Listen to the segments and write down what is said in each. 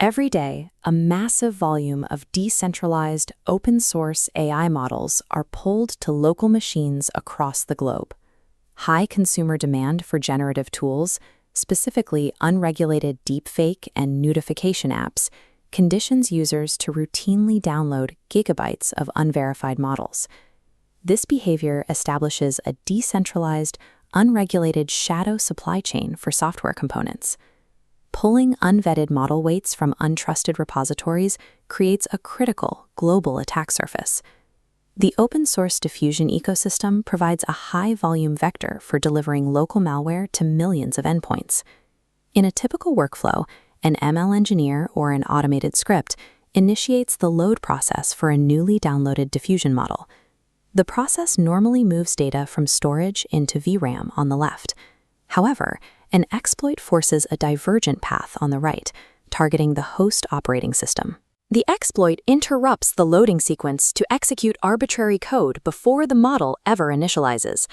Every day, a massive volume of decentralized, open-source AI models are pulled to local machines across the globe. High consumer demand for generative tools, specifically unregulated deepfake and nudification apps, conditions users to routinely download gigabytes of unverified models. This behavior establishes a decentralized, unregulated shadow supply chain for software components. Pulling unvetted model weights from untrusted repositories creates a critical global attack surface. The open-source Diffusion ecosystem provides a high-volume vector for delivering local malware to millions of endpoints. In a typical workflow, an ML engineer or an automated script initiates the load process for a newly downloaded Diffusion model. The process normally moves data from storage into VRAM on the left. However, an exploit forces a divergent path on the right, targeting the host operating system. The exploit interrupts the loading sequence to execute arbitrary code before the model ever initializes.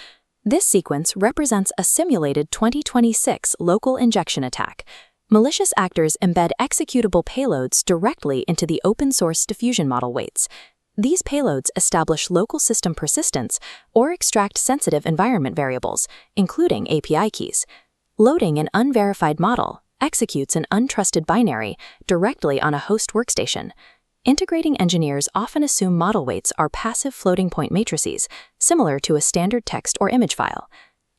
This sequence represents a simulated 2026 local injection attack. Malicious actors embed executable payloads directly into the open-source Diffusion model weights. These payloads establish local system persistence or extract sensitive environment variables, including API keys. Loading an unverified model executes an untrusted binary directly on a host workstation. Integrating engineers often assume model weights are passive floating point matrices, similar to a standard text or image file.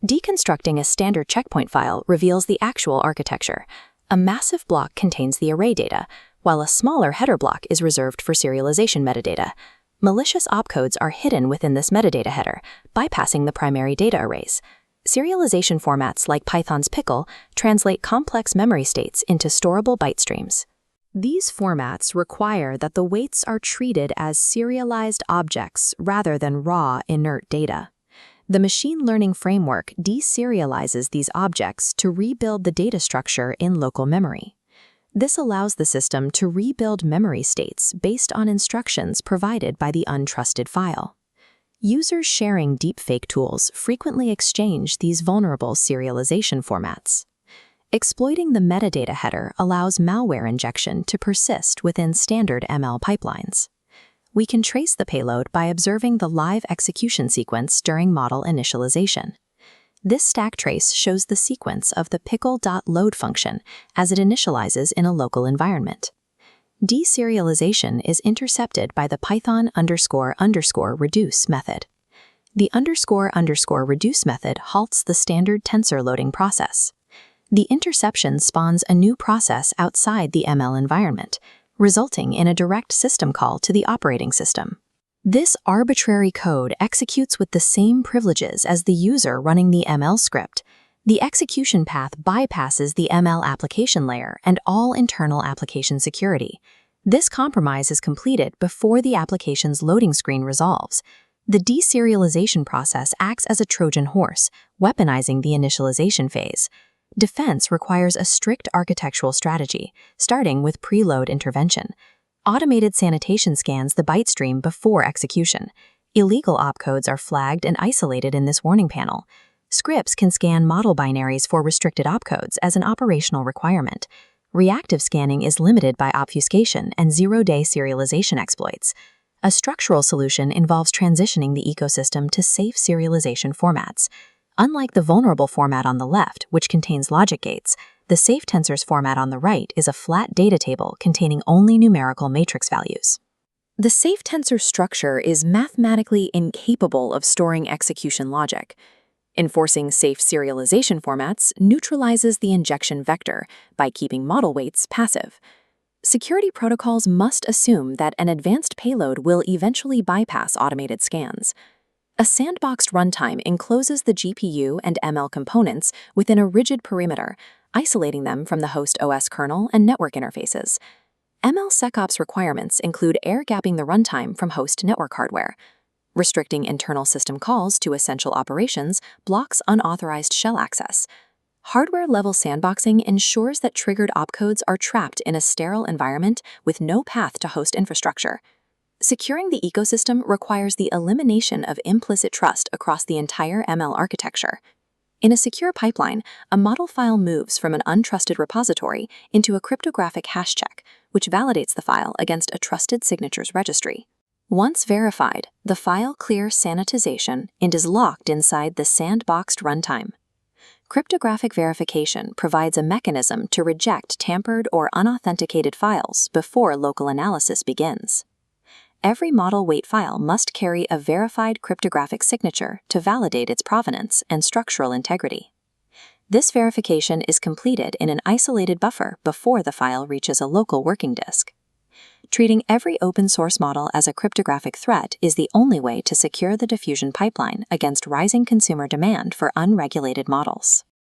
Deconstructing a standard checkpoint file reveals the actual architecture. A massive block contains the array data, while a smaller header block is reserved for serialization metadata. Malicious opcodes are hidden within this metadata header, bypassing the primary data arrays. Serialization formats like Python's Pickle translate complex memory states into storable byte streams. These formats require that the weights are treated as serialized objects rather than raw, inert data. The machine learning framework deserializes these objects to rebuild the data structure in local memory. This allows the system to rebuild memory states based on instructions provided by the untrusted file. Users sharing deepfake tools frequently exchange these vulnerable serialization formats. Exploiting the metadata header allows malware injection to persist within standard ML pipelines. We can trace the payload by observing the live execution sequence during model initialization. This stack trace shows the sequence of the pickle.load function as it initializes in a local environment. Deserialization is intercepted by the Python__reduce method. The __reduce method halts the standard tensor loading process. The interception spawns a new process outside the ML environment, resulting in a direct system call to the operating system. This arbitrary code executes with the same privileges as the user running the ML script. The execution path bypasses the ML application layer and all internal application security. This compromise is completed before the application's loading screen resolves. The deserialization process acts as a Trojan horse, weaponizing the initialization phase. Defense requires a strict architectural strategy, starting with preload intervention. Automated sanitation scans the byte stream before execution. Illegal opcodes are flagged and isolated in this warning panel. Scripts can scan model binaries for restricted opcodes as an operational requirement. Reactive scanning is limited by obfuscation and zero-day serialization exploits. A structural solution involves transitioning the ecosystem to safe serialization formats. Unlike the vulnerable format on the left, which contains logic gates, the safe tensors format on the right is a flat data table containing only numerical matrix values. The safe tensor structure is mathematically incapable of storing execution logic. Enforcing safe serialization formats neutralizes the injection vector by keeping model weights passive. Security protocols must assume that an advanced payload will eventually bypass automated scans. A sandboxed runtime encloses the GPU and ML components within a rigid perimeter, isolating them from the host OS kernel and network interfaces. MLSecOps requirements include air-gapping the runtime from host network hardware. Restricting internal system calls to essential operations blocks unauthorized shell access. Hardware-level sandboxing ensures that triggered opcodes are trapped in a sterile environment with no path to host infrastructure. Securing the ecosystem requires the elimination of implicit trust across the entire ML architecture. In a secure pipeline, a model file moves from an untrusted repository into a cryptographic hash check, which validates the file against a trusted signatures registry. Once verified, the file clears sanitization and is locked inside the sandboxed runtime. Cryptographic verification provides a mechanism to reject tampered or unauthenticated files before local analysis begins. Every model weight file must carry a verified cryptographic signature to validate its provenance and structural integrity. This verification is completed in an isolated buffer before the file reaches a local working disk. Treating every open-source model as a cryptographic threat is the only way to secure the diffusion pipeline against rising consumer demand for unregulated models.